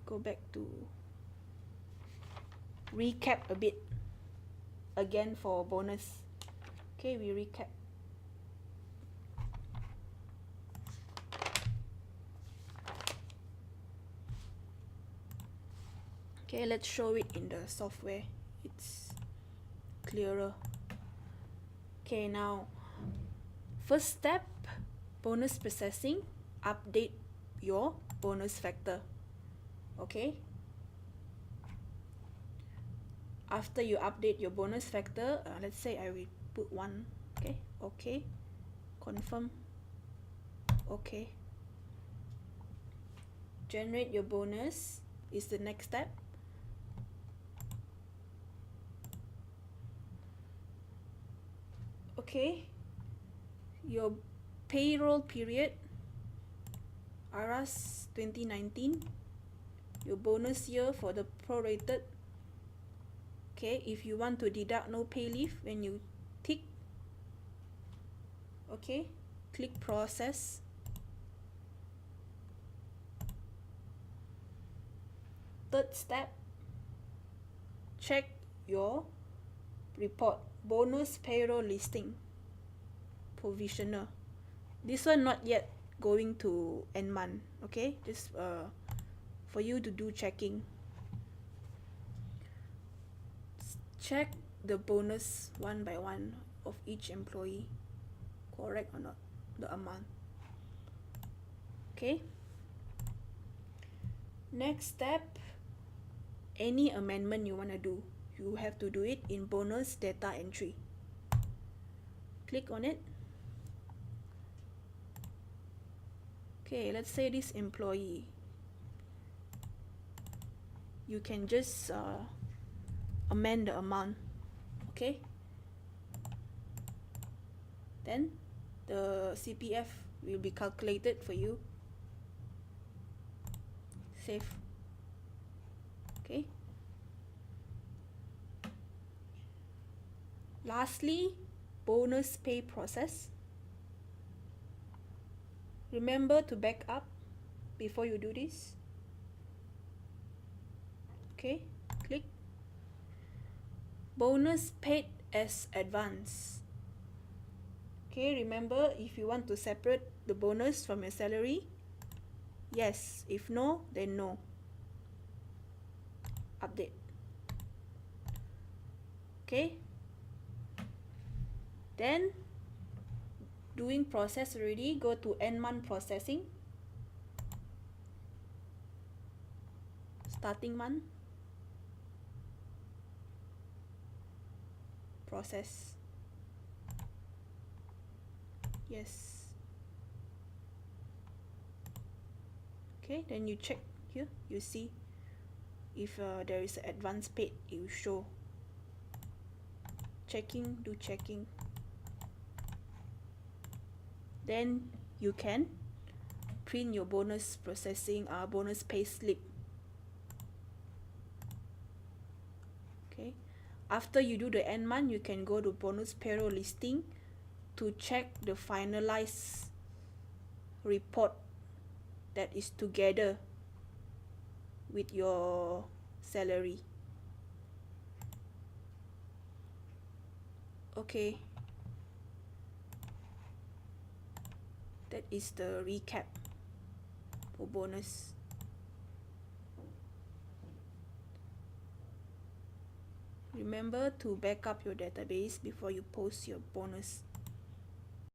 go back to recap a bit again for bonus. Okay, we recap. Okay, let's show it in the software. It's clearer. Okay, now first step, bonus processing, update your bonus factor. Okay, after you update your bonus factor, let's say I will put 1. Okay, confirm. Okay, generate your bonus is the next step. Okay, your payroll period, ARAS 2019, your bonus year for the prorated. Okay, if you want to deduct no pay leave, when you tick, okay, click process. Third step, check your report, bonus payroll listing, provisional. This one not yet going to end month. Okay, just for you to do checking. Check the bonus one by one of each employee, correct or not, the amount. Okay, next step, any amendment you want to do, you have to do it in bonus data entry. Click on it. Okay, let's say this employee, you can just amend the amount. Okay, then the CPF will be calculated for you. Save. Okay, lastly, bonus pay process. Remember to back up before you do this. Okay, click bonus paid as advance. Okay, remember, if you want to separate the bonus from your salary, yes. If no, then no. Update. Okay, then doing process already, go to end month processing, starting month, process. Yes. Okay, then you check here, you see if there is advance paid, it will show. Checking, do checking. Then you can print your bonus processing, bonus pay slip. Okay, after you do the end month, you can go to bonus payroll listing to check the finalized report that is together with your salary. Okay, that is the recap for bonus. Remember to back up your database before you post your bonus.